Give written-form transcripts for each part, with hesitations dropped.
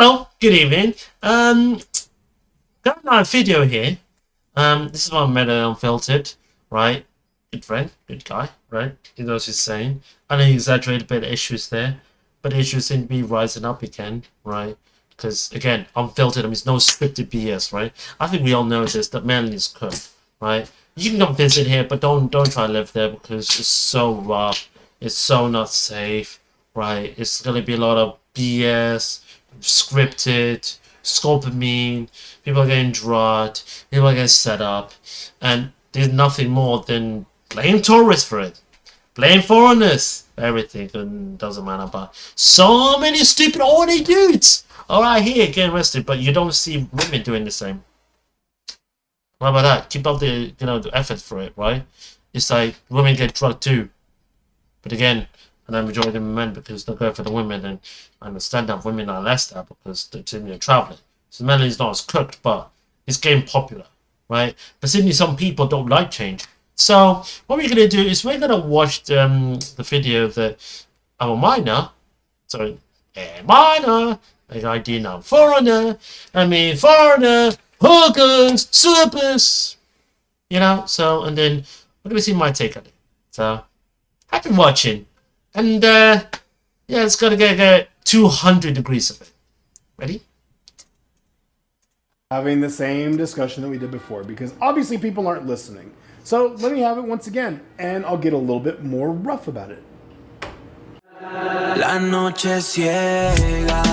Hello, good evening. Got another video here. This is one Medellin Unfiltered, right? Good friend, good guy, right? He knows what he's saying. I know he exaggerated a bit of issues there, but issues seem to be rising up again, right? Because again, Unfiltered, it's no scripted BS, right? I think we all know this, that Medellin is cooked, right? You can come visit here, but don't try to live there because it's so rough, it's so not safe, right? It's gonna be a lot of BS, scripted, scopamine, people are getting drugged, people are getting set up, and there's nothing more than blame tourists for it. Blame foreigners. Everything and doesn't matter, but so many stupid horny dudes alright here getting arrested, but you don't see women doing the same. What about that? Keep up the the effort for it, right? It's like women get drugged too. But again, and the majority of men because they go for the women, and I understand that women are less there because they're traveling. So Medellin is not as cooked, but it's getting popular, right? But simply some people don't like change. So what we're gonna do is we're gonna watch the video that our minor, sorry, a minor, like I did now, foreigner, hookers, strippers, so, and then we're gonna see my take on it. So happy watching. And yeah, it's gonna get 200 degrees of it. Ready? Having the same discussion that we did before, because obviously people aren't listening. So let me have it once again, and I'll get a little bit more rough about it. La noche ciega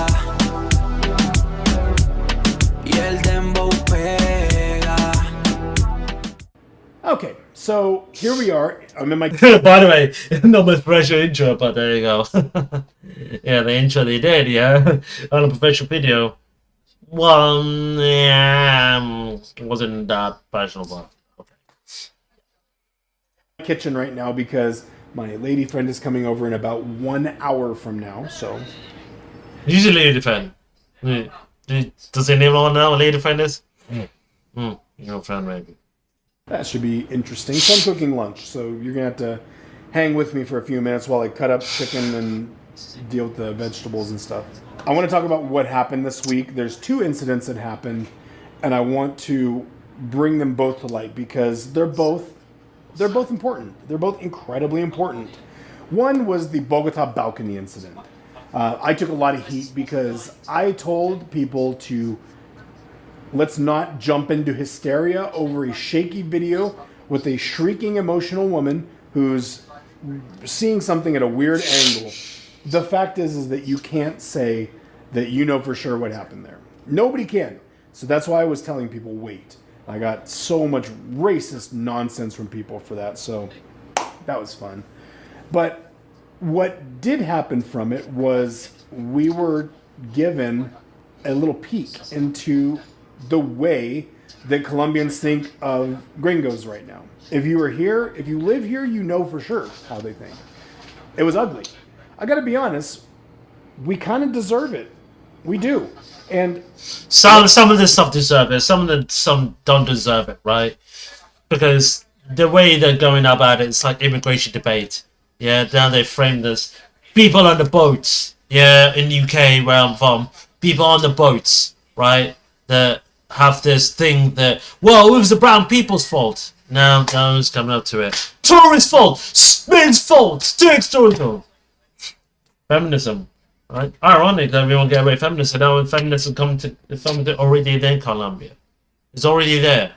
y el dembow pega. Okay, so here we are. I'm in my... By the way, not much professional intro, but there you go. Yeah, the intro they did, yeah, on a professional video. Well, yeah, it wasn't that professional, but okay. Kitchen right now because my lady friend is coming over in about 1 hour from now, so... Usually lady friend. Does anyone know what lady friend is? Your friend maybe. That should be interesting. So I'm cooking lunch, so you're going to have to hang with me for a few minutes while I cut up chicken and deal with the vegetables and stuff. I want to talk about what happened this week. There's 2 incidents that happened, and I want to bring them both to light because they're both important. They're both incredibly important. One was the Bogota balcony incident. I took a lot of heat because I told people to let's not jump into hysteria over a shaky video with a shrieking emotional woman who's seeing something at a weird angle. The fact is that you can't say that you know for sure what happened there. Nobody can. So that's why I was telling people wait. I got so much racist nonsense from people for that, so that was fun. But what did happen from it was we were given a little peek into the way that Colombians think of gringos right now. If you live here, you know for sure how they think. It was ugly. I gotta be honest, we kind of deserve it. We do. And some of this stuff deserve it. Some don't deserve it, right? Because the way they're going about it, it's like immigration debate. Yeah, now they framed this people on the boats. Yeah, in the UK where I'm from, people on the boats, right? That have this thing that it was the brown people's fault. No, it's coming up to it. Tourist fault, men's fault, tourist fault. Feminism. Right? Ironic that we won't get away with feminism. Now when feminism comes to already there in Colombia. It's already there.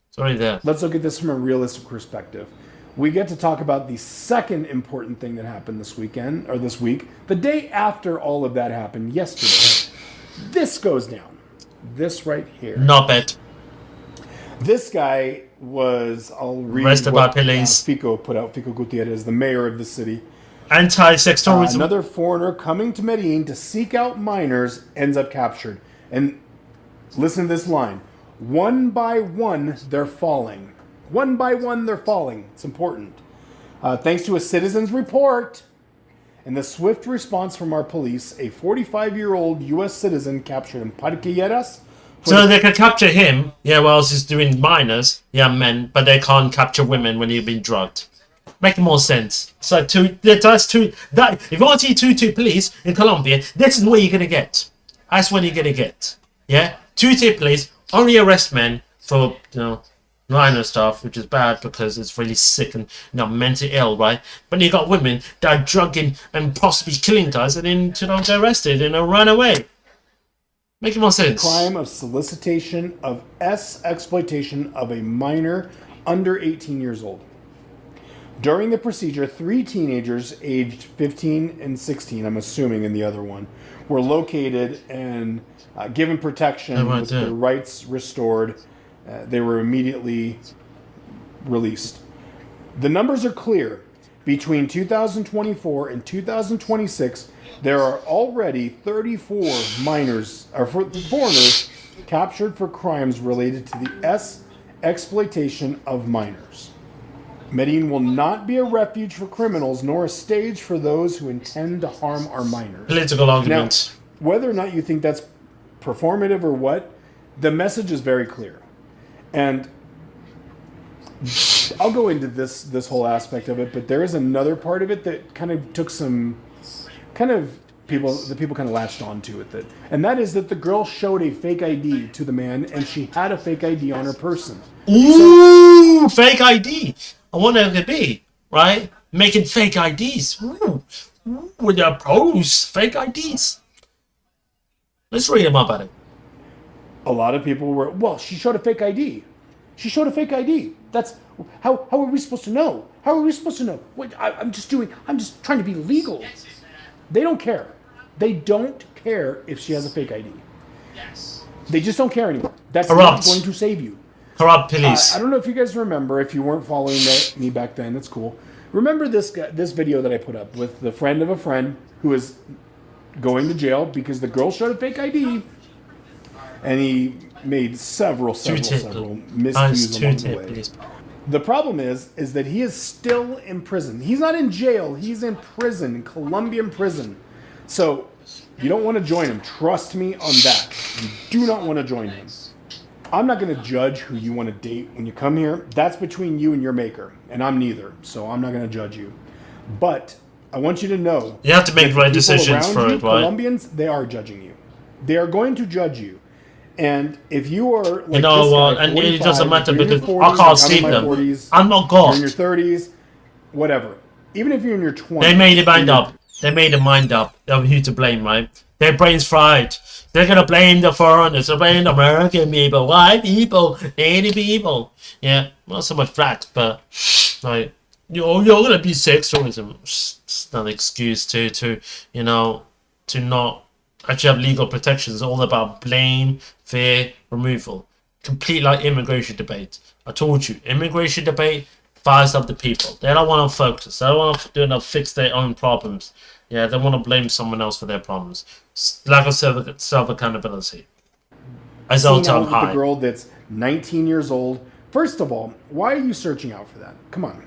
It's already there. Let's look at this from a realistic perspective. We get to talk about the second important thing that happened this week. The day after all of that happened, yesterday. This goes down. This right here. Not bad. This guy was, I'll read Arrested what by police. Fico put out. Fico Gutierrez, the mayor of the city. Anti-sex tourism. Another foreigner coming to Medellin to seek out minors ends up captured. And listen to this line. One by one, they're falling. One by one, they're falling. It's important. Thanks to a citizen's report and the swift response from our police, a 45-year-old U.S. citizen captured in Parquilleras. So they can capture him, whilst he's doing minors, men, but they can't capture women when you've been drugged. Make more sense. So if you want to see two police in Colombia, this is what you're gonna get. that's what you're gonna get. Yeah, 2-tier police only arrest men for minor stuff, which is bad because it's really sick and mentally ill, right? But you got women that are drugging and possibly killing guys, and then get arrested and run away. Making more sense. Crime of solicitation of exploitation of a minor under 18 years old. During the procedure, 3 teenagers aged 15 and 16, I'm assuming in the other one, were located and given protection with their rights restored. They were immediately released. The numbers are clear. Between 2024 and 2026, there are already 34 minors or foreigners captured for crimes related to the exploitation of minors. Medellin will not be a refuge for criminals nor a stage for those who intend to harm our minors. Political arguments. Now, whether or not you think that's performative or what, the message is very clear. And I'll go into this whole aspect of it, but there is another part of it that kind of took some people kind of latched onto it, and that is that the girl showed a fake ID to the man, and she had a fake ID on her person. Ooh, fake ID. I wonder who it could be, right? Making fake IDs. Ooh, with their pros, fake IDs. Let's read about it. A lot of people were, well, she showed a fake ID. She showed a fake ID. That's how are we supposed to know? How are we supposed to know? What, I'm just trying to be legal. They don't care. They don't care if she has a fake ID. They just don't care anymore. That's not going to save you. Corrupt police. I don't know if you guys remember. If you weren't following me back then, it's cool. Remember this video that I put up with the friend of a friend who is going to jail because the girl showed a fake ID, and he made several miscues along the way. The problem is that he is still in prison. He's not in jail. He's in prison, in Colombian prison. So you don't want to join him. Trust me on that. You do not want to join him. I'm not going to judge who you want to date when you come here. That's between you and your maker, and I'm neither. So I'm not going to judge you. But I want you to know you have to make right decisions for it, right? Colombians, they are judging you. They are going to judge you. And if you are like and it doesn't matter because I can't see them. 40s, I'm not God. You're in your 30s, whatever. Even if you're in your 20s. They made their mind up. They made their mind up of who to blame, right? Their brains fried. They're gonna blame the foreigners. They're blame the American people, white people, Native people. Yeah, not so much black, but like you're gonna be sexualism. It's not an excuse to not actually have legal protections. It's all about blame, fear, removal. Complete like immigration debate. I told you, immigration debate fires up the people. They don't want to focus. They don't want to fix their own problems. Yeah, they want to blame someone else for their problems. Lack of self-accountability. As all time high. The girl that's 19 years old. First of all, why are you searching out for that? Come on.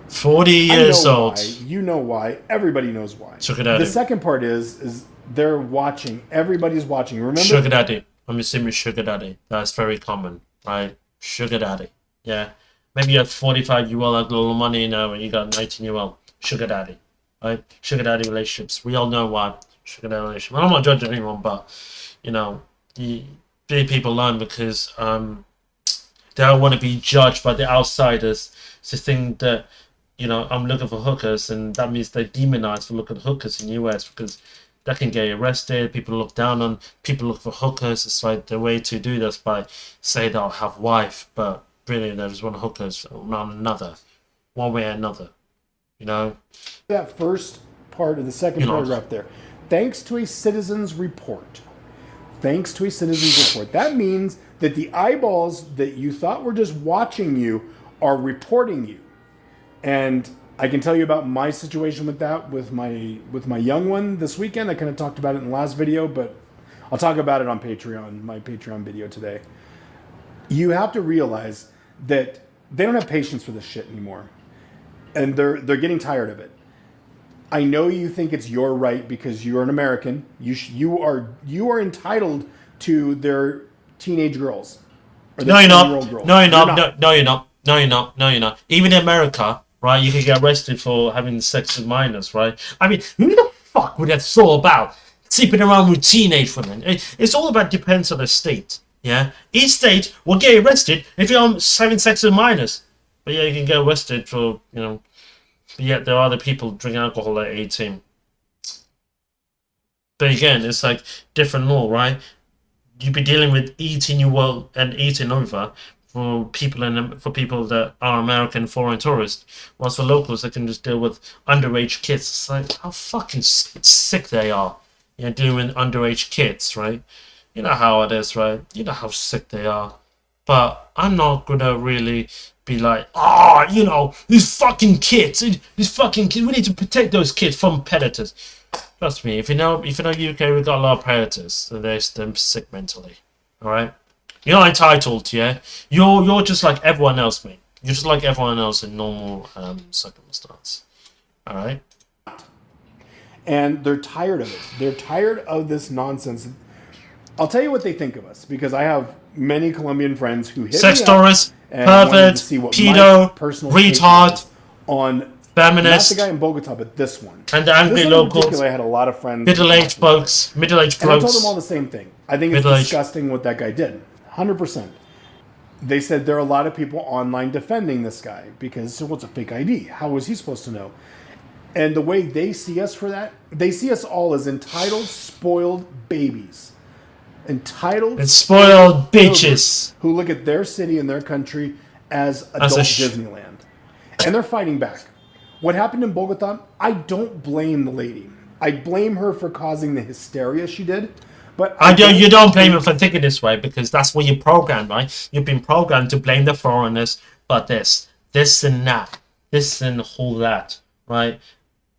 40 years old. You know why. Everybody knows why. Sugar daddy. The second part is they're watching. Everybody's watching. Remember? Sugar daddy. I'm assuming sugar daddy. That's very common, right? Sugar daddy. Yeah. Maybe you have 45-year-old like little money now and you got 19-year-old. Sugar daddy. Right? Sugar daddy relationships. We all know why. Sugar daddy relationships. I'm not judging anyone, but, people learn because they don't want to be judged by the outsiders. It's the thing that, I'm looking for hookers, and that means they're demonized for looking at hookers in the US because they can get arrested. People look down on people look for hookers. It's like the way to do this by say they'll have wife, but really there's one hookers, not another, one way or another. That first part of the second paragraph there. Thanks to a citizen's report. That means that the eyeballs that you thought were just watching you are reporting you. And I can tell you about my situation with that with my young one this weekend. I kind of talked about it in the last video, but I'll talk about it on Patreon, my Patreon video today. You have to realize that they don't have patience for this shit anymore. And they're getting tired of it. I know you think it's your right because you're an American. You are entitled to their teenage girls. No, you're not. No, you're not. Even in America, right, you can get arrested for having sex with minors, right? I mean, who the fuck would have thought about sleeping around with teenage women. It's all about depends on the state. Yeah, each state will get you arrested if you're having sex with minors. But yeah, you can get arrested for But yet there are other people drinking alcohol at 18. But again, it's like different law, right? You'd be dealing with 18-year-old and 18 over for people that are American foreign tourists. Whilst for locals, they can just deal with underage kids. It's like how fucking sick they are. Dealing with underage kids, right? You know how it is, right? You know how sick they are. But I'm not gonna really be like, these fucking kids, we need to protect those kids from predators. Trust me, if you know UK, we've got a lot of predators, so they're sick mentally. Alright? You're not entitled, yeah? You're just like everyone else, mate. You're just like everyone else in normal circumstance. Alright? And they're tired of it. They're tired of this nonsense. I'll tell you what they think of us, because I have many Colombian friends who hit sex me tourist, and wanted pervert, to see what pedo, my personal retard, take was on feminist, not the guy in Bogota, but this one. and the angry This one in locals, particular, I had a lot of friends. middle-aged folks, middle-aged and I told blokes. them all the same thing. I think it's Middle-aged. disgusting what that guy did. 100%. They said there are a lot of people online defending this guy because what's a fake ID? How was he supposed to know? And the way they see us for that, they see us all as entitled, spoiled babies. Entitled And spoiled bitches. who look at their city and their country as adult Disneyland. And they're fighting back. What happened in Bogota, I don't blame the lady. I blame her for causing the hysteria she did. But you don't blame her for thinking this way, because that's what you're programmed, right? You've been programmed to blame the foreigners for this and that, this and all that, right?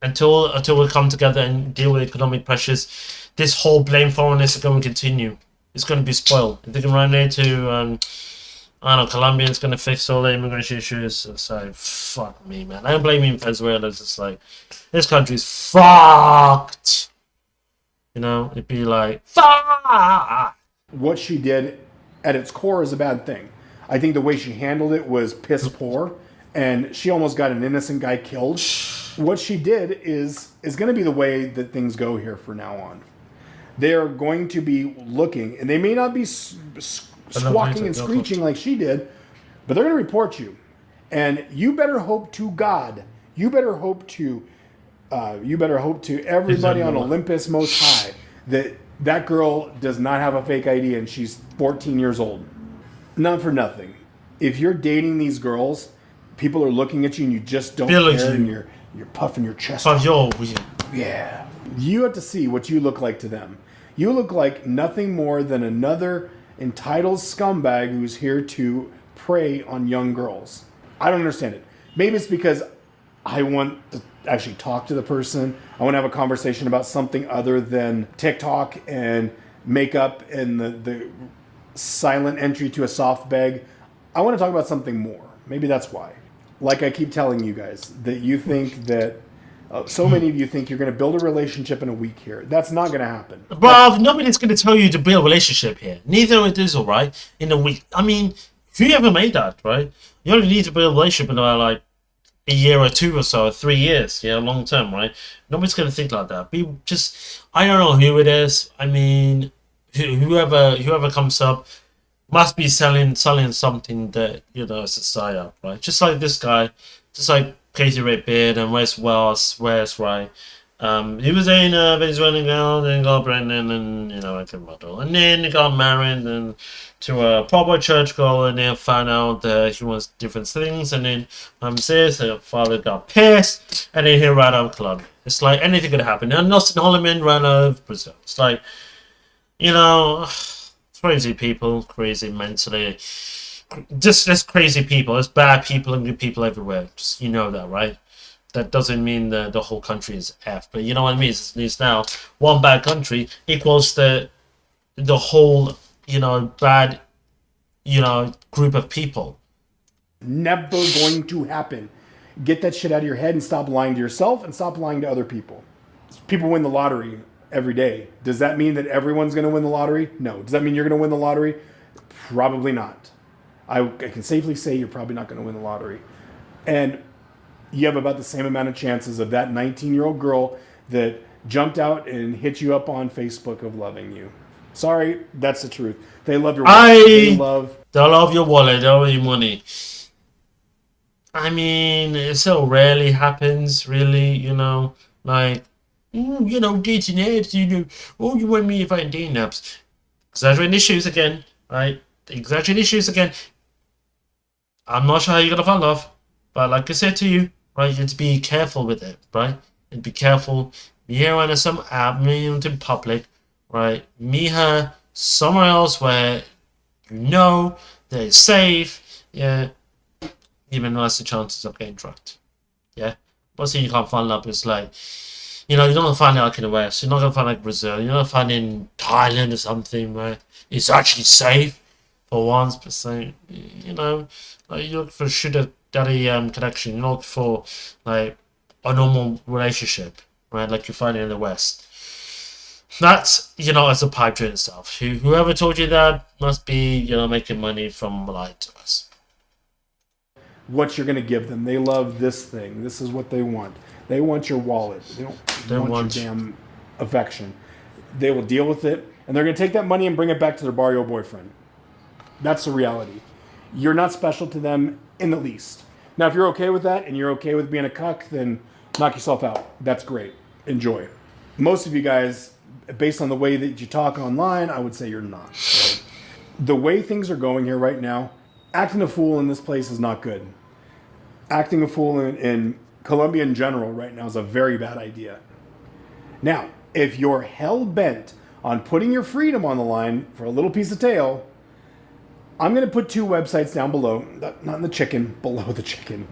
Until we come together and deal with economic pressures, this whole blame foreigners is going to continue. It's going to be spoiled. If they can run into, Colombia is going to fix all the immigration issues. It's like, fuck me, man. I don't blame even Venezuela. It's just like, this country's fucked. It'd be like, fuck. What she did at its core is a bad thing. I think the way she handled it was piss poor, and she almost got an innocent guy killed. What she did is going to be the way that things go here from now on. They're going to be looking, and they may not be squawking and screeching like she did, but they're going to report you. And you better hope to God, you better hope to everybody on Olympus Most High that girl does not have a fake ID and she's 14 years old. Not for nothing. If you're dating these girls, people are looking at you and you just don't care, and you're puffing your chest out. Yeah. You have to see what you look like to them. You look like nothing more than another entitled scumbag who's here to prey on young girls. I don't understand it. Maybe it's because I want to actually talk to the person. I want to have a conversation about something other than TikTok and makeup and the silent entry to a soft bag. I want to talk about something more. Maybe that's why. Like I keep telling you guys, that you think that so many of you think you're going to build a relationship in a week here. That's not going to happen. Bruv, nobody's going to tell you to build a relationship here. Neither it is, alright, in a week. I mean, if you ever made that, right, you only need to build a relationship in like a year or two or so, or 3 years, long term, right? Nobody's going to think like that. I don't know who it is. I mean, whoever comes up must be selling something that, is a psyop, right? Just like this guy, just like Crazy Red Beard and Where's right? He was dating a Venezuelan girl, then got pregnant, and I can model, and then he got married and to a proper church girl, and then found out that he wants different things, and then her father got pissed, and then he ran out of Colombia. It's like anything could happen. And Austin Holloman ran out of Brazil. It's like, crazy people, crazy mentally. Just crazy people. There's bad people and good people everywhere. Just that, right? That doesn't mean that the whole country is F, but you know what I mean? It means now one bad country equals the whole, bad, group of people. Never going to happen. Get that shit out of your head and stop lying to yourself and stop lying to other people. People win the lottery every day. Does that mean that everyone's going to win the lottery? No. Does that mean you're going to win the lottery? Probably not. I can safely say you're probably not going to win the lottery. And you have about the same amount of chances of that 19-year-old girl that jumped out and hit you up on Facebook of loving you. Sorry, that's the truth. They love your wallet. They love your wallet, they love your money. I mean, it so rarely happens, really, like, dating apps, oh, you want me if I'm dating apps. Exaggerating issues again, right? Exaggerating issues again. I'm not sure how you're gonna find love, but like I said to you, right, you have to be careful with it, right? And be careful. Meet her on some app, meet in public, right? Meet her somewhere else where you know that it's safe, yeah. Even less the chances of getting drugged, yeah. But see, you can't find love. It's like, you're not gonna find it like in the West. You're not gonna find like Brazil. You're not gonna find it in Thailand or something where it's actually safe for once. But so, like you look for sugar daddy connection. You look for like a normal relationship, right? Like you find it in the West. That's as a pipe dream itself. Whoever told you that must be making money from lying to us. what you're going to give them. They love this thing. This is what they want. They want your wallet. They don't want your damn affection. They will deal with it, and they're going to take that money and bring it back to their barrio boyfriend. That's the reality. You're not special to them in the least. Now, if you're okay with that and you're okay with being a cuck, then knock yourself out. That's great. Enjoy. Most of you guys, based on the way that you talk online, I would say you're not. So, the way things are going here right now, acting a fool in this place is not good. Acting a fool in Colombia in general right now is a very bad idea. Now, if you're hell-bent on putting your freedom on the line for a little piece of tail, I'm going to put 2 websites down below, not in the chicken, below the chicken.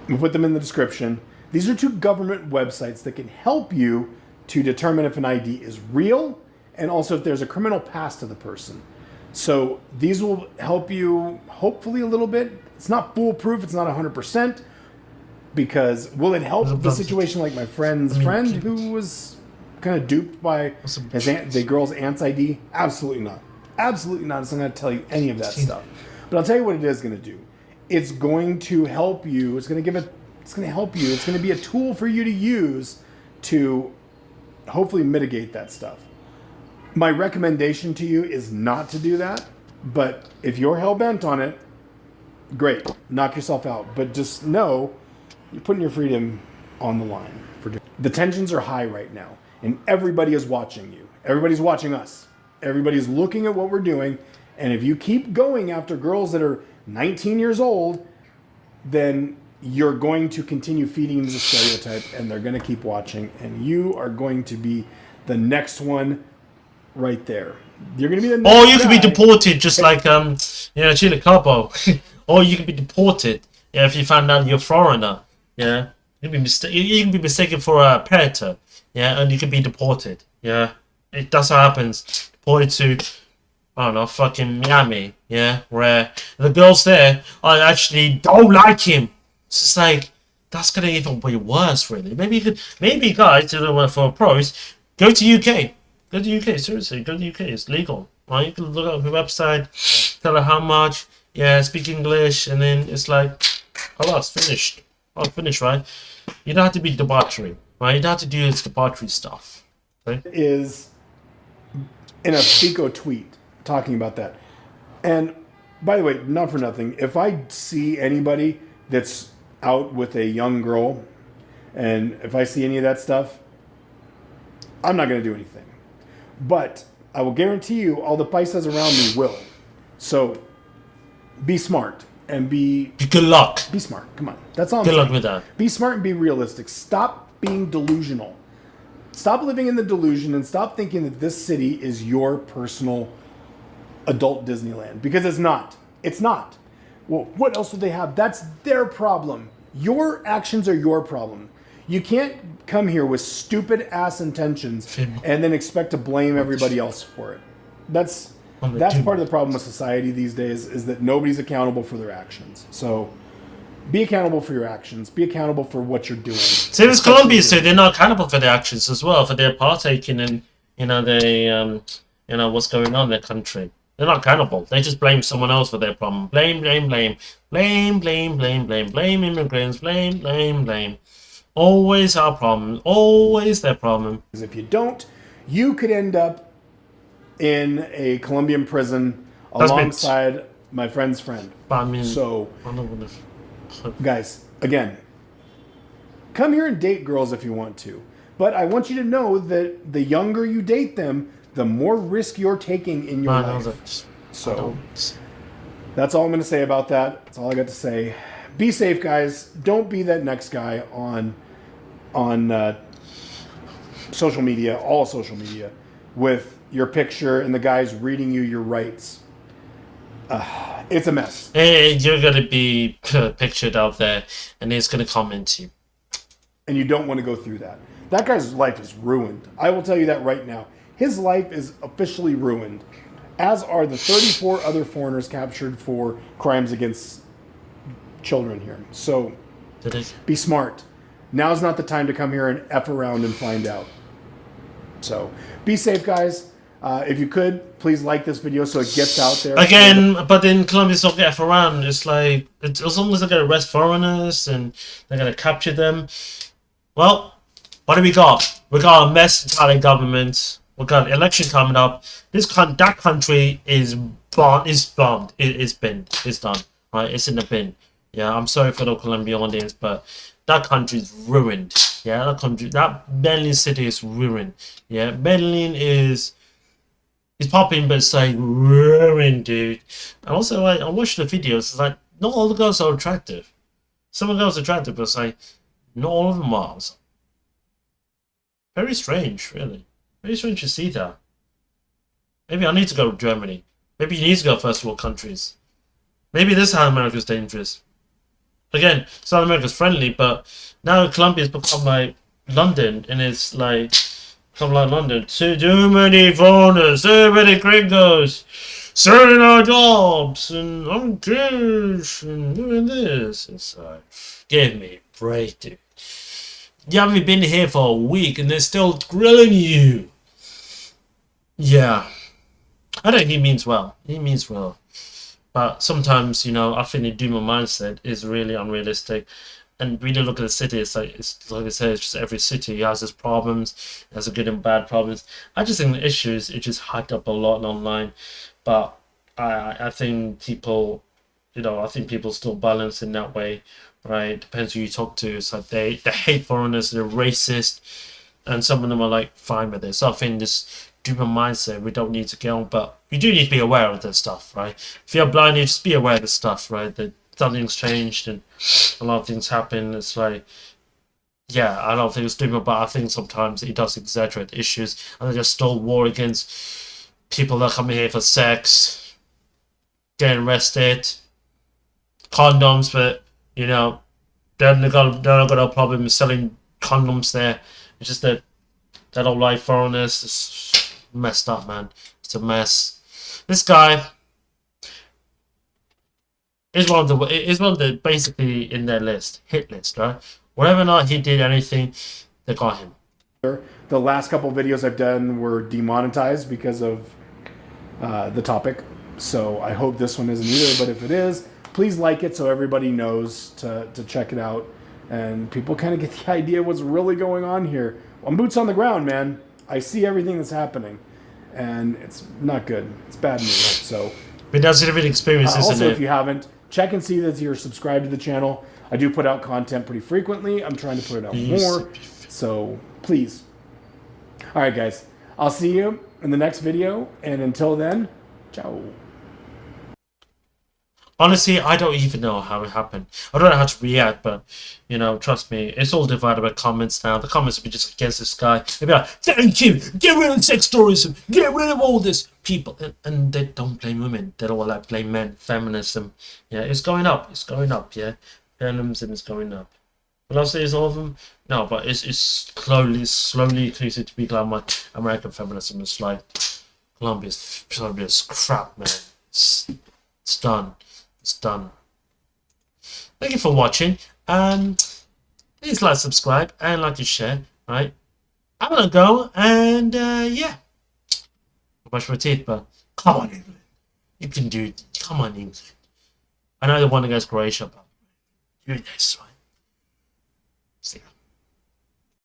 We'll put them in the description. These are 2 government websites that can help you to determine if an ID is real and also if there's a criminal past to the person. So these will help you hopefully a little bit. It's not foolproof. It's not 100%. Because will it help the situation like my friend's friend who was kind of duped by the girl's aunt's ID? Absolutely not. Absolutely not. It's not going to tell you any of that stuff. But I'll tell you what it is going to do. It's going to help you. It's going to help you. It's going to be a tool for you to use to hopefully mitigate that stuff. My recommendation to you is not to do that. But if you're hell-bent on it, great. Knock yourself out. But just know you're putting your freedom on the line. The tensions are high right now. And everybody is watching you. Everybody's watching us. Everybody's looking at what we're doing. And if you keep going after girls that are 19 years old, then you're going to continue feeding the stereotype and they're going to keep watching. And you are going to be the next one right there. You're going to be the next Or you could be deported just like, Chile Capo. Or you could be deported if you find out you're a foreigner. Yeah. You can be mistaken for a predator. Yeah. And you can be deported. Yeah. That's what happens. Deported to, I don't know, fucking Miami, yeah, where the girls there actually don't like him. It's just like, that's gonna even be worse, really. Maybe guys, for pros, go to UK. Go to UK, seriously, go to UK, it's legal, right? You can look up the website, tell her how much, yeah, speak English, and then it's like, it's finished. Finished, right? You don't have to be debauchery, right? You don't have to do this debauchery stuff. Okay? Is in a Fico tweet talking about that. And by the way, not for nothing, if I see anybody that's out with a young girl and if I see any of that stuff, I'm not going to do anything. But I will guarantee you all the paisas around me will. So be smart and be good luck. Be smart. Come on. That's all I'm saying. Good saying. luck with that. Be smart and be realistic. Stop being delusional. Stop living in the delusion and stop thinking that this city is your personal adult Disneyland. Because it's not. It's not. Well, what else do they have? That's their problem. Your actions are your problem. You can't come here with stupid ass intentions and then expect to blame everybody else for it. That's part of the problem with society these days is that nobody's accountable for their actions. So be accountable for your actions. Be accountable for what you're doing. Same as Colombia, so they're not accountable for their actions as well, for their partaking in, what's going on in their country. They're not accountable. They just blame someone else for their problem. Blame. Blame immigrants. Blame. Always our problem. Always their problem. Because if you don't, you could end up in a Colombian prison That's me. alongside my friend's friend. But I mean, So, I don't wanna- guys, again, come here and date girls if you want to. But I want you to know that the younger you date them, the more risk you're taking in your I know life. that. So that's all I'm going to say about that. That's all I got to say. Be safe, guys. Don't be that next guy on social media, all social media, with your picture and the guys reading you your rights. It's a mess. Hey, you're gonna be pictured out there, and he's gonna comment you. And you don't want to go through that. That guy's life is ruined. I will tell you that right now. His life is officially ruined, as are the 34 other foreigners captured for crimes against children here. So Did it? be smart. Now's not the time to come here and F around and find out. So be safe, guys. If you could, please like this video so it gets out there. Again, but in Colombia, it's not get F around. It's like, as long as they're gonna arrest foreigners and they're gonna capture them. Well, what do we got? We got a mess Italian government. We got an election coming up. That country is bombed. It's been. It's done. Right? It's in the bin. Yeah, I'm sorry for the Colombian audience, but that country is ruined. Yeah, that Medellin city is ruined. Yeah, Medellin is popping, but it's like ruined, dude. And also, I watched the videos. It's like not all the girls are attractive. Some of the girls are attractive, but it's like not all of them are. It's very strange, really. Very strange to see that. Maybe I need to go to Germany. Maybe you need to go first world countries. Maybe this is how America's dangerous. Again, South America's friendly, but now Colombia's become like London, and it's like become like London. Too many foreigners, too many gringos, selling our jobs, and I'm Jewish, and doing this. It's like, give me a break, dude. You haven't been here for a week, and they're still grilling you. Yeah. I think he means well. He means well. But sometimes, I think the Duma mindset is really unrealistic. And when you look at the city, it's like I said, it's just every city has its problems, has a good and bad problems. I just think the issues, it just hyped up a lot online. But I think people, I think people still balance in that way, right? Depends who you talk to. It's like they hate foreigners, they're racist, and some of them are like fine with it. So I think this Duma mindset, we don't need to get on, but you do need to be aware of this stuff, right? If you're blind, you just be aware of this stuff, right? That something's changed and a lot of things happen. It's like, yeah, I don't think it's Duma, but I think sometimes he does exaggerate the issues, and they just stole war against people that come here for sex, getting arrested, condoms, but they're not got no problem selling condoms there. It's just that they don't like foreigners. It's messed up, man. It's a mess. This guy is one of the basically in their hit list, right? Whatever or not he did anything, they got him. The last couple videos I've done were demonetized because of the topic. So I hope this one isn't either. But if it is, please like it so everybody knows to check it out. And people kind of get the idea of what's really going on here. I'm boots on the ground, man. I see everything that's happening, and it's not good. It's bad news. So, but that's a different experience, isn't also, it? if you haven't, check and see that you're subscribed to the channel. I do put out content pretty frequently. I'm trying to put it out more, so please. All right, guys. I'll see you in the next video, and until then, ciao. Honestly, I don't even know how it happened. I don't know how to react, but, trust me, it's all divided by comments now. The comments will be just against this guy. They'll be like, thank you, get rid of sex tourism, get rid of all this. People, and they don't blame women. They don't like blame men. Feminism, yeah, it's going up. It's going up, yeah. Feminism is going up. Will I say it's all of them? No, but it's slowly increasing to be like American feminism. It's like, Colombia's crap, man. It's done. It's done. Thank you for watching. Please like, subscribe, and like and share. Right? I'm gonna go and yeah. I'll brush my teeth, but come on, England. You can do it. Come on, England. I know they won against Croatia, but do this, right? See ya.